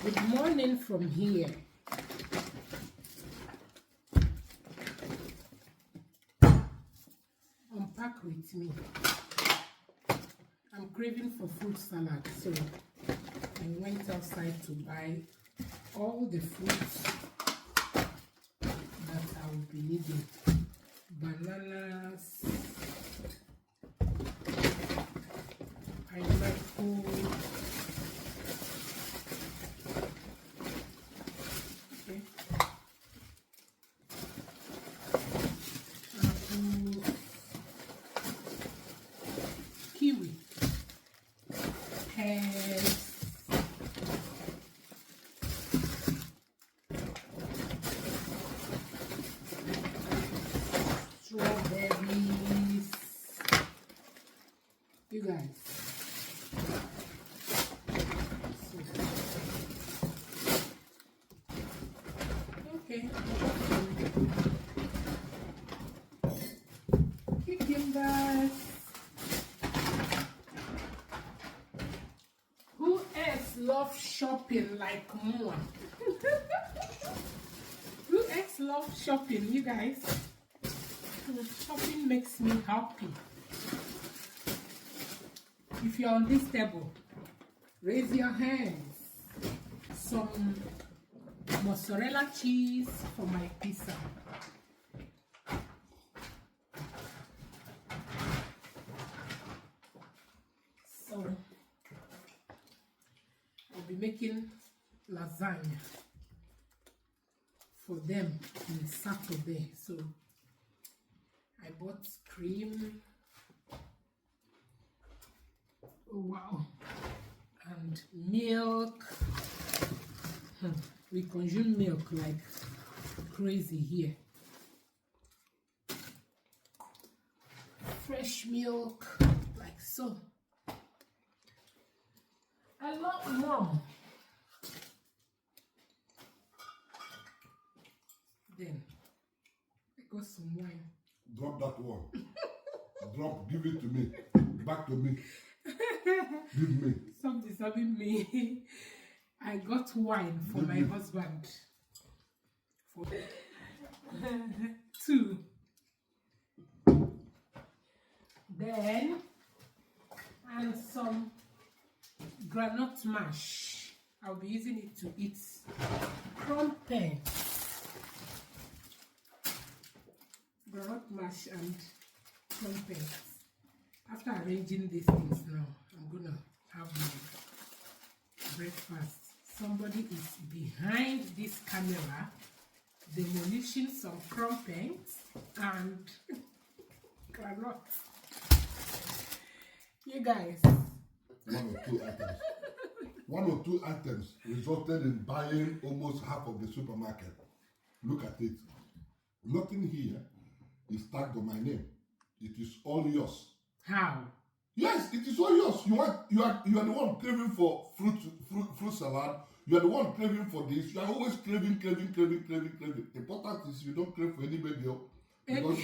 Good morning from here. Unpack with me. I'm craving for fruit salad, so I went outside to buy all the fruits that I will be needing. Bananas, pineapple, okay, apple, kiwi, pears, strawberries. You guys. Okay. Cucumbers. Who else loves shopping like Mua? Who else loves shopping, you guys? Shopping makes me happy. If you're on this table, raise your hands. Some mozzarella cheese for my pizza. So I'll be making lasagna for them on Saturday. So I bought cream. Oh wow. And milk. We consume milk like crazy here. Fresh milk, like so. A lot more. Then I got some wine. Drop that one. Drop, give it to me. Back to me. Give me. Stop disturbing me. I got wine for my husband. For 2. Then, and some granite mash. I'll be using it to eat crumpet. Granite mash and crumpet. After arranging these things now, I'm gonna have my breakfast. Somebody is behind this camera demolishing some crumpets and carrots. You guys. One or two items resulted in buying almost half of the supermarket. Look at it. Nothing here is tagged on my name. It is all yours. How? Yes, it is all yours. You are the one craving for fruit salad. You are the one craving for this. You are always craving. Important is you don't crave for anybody else. Because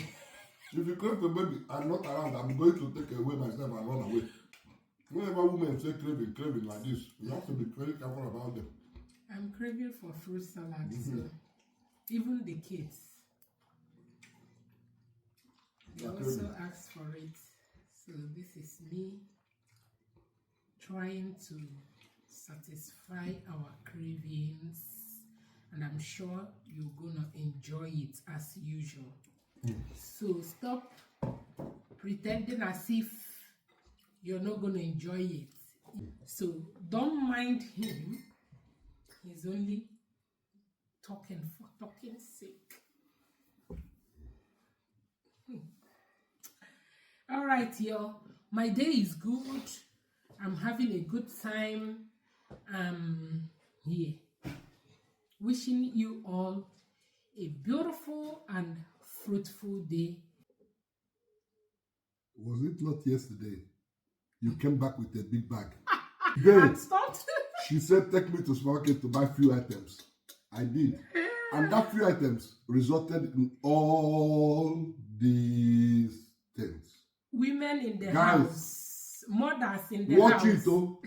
if you crave for baby, I'm not around. I'm going to take away myself and run away. Whenever women say craving like this, you have to be very careful about them. I'm craving for fruit salad, so even the kids, they also ask for it. So this is me trying to satisfy our cravings, and I'm sure you're gonna enjoy it as usual. So stop pretending as if you're not gonna enjoy it. So don't mind him. He's only talking for talking's sake. All right, y'all. My day is good. I'm having a good time. Here. Wishing you all a beautiful and fruitful day. Was it not yesterday? You came back with a big bag. And stopped. She said, take me to supermarket to buy few items. I did. And that few items resulted in all these things. Women in the Guys, house. Mothers in the watch house. it, oh.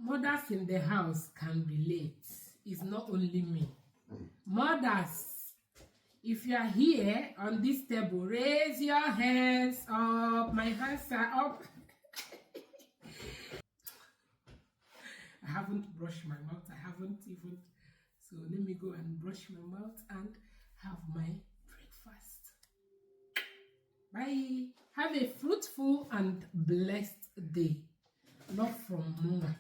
Mothers in the house can relate. It's not only me. Mothers, if you are here on this table, raise your hands up. My hands are up. I haven't brushed my mouth. I haven't even. So let me go and brush my mouth and have my breakfast. Bye. Have a fruitful and blessed day. Love from Mama.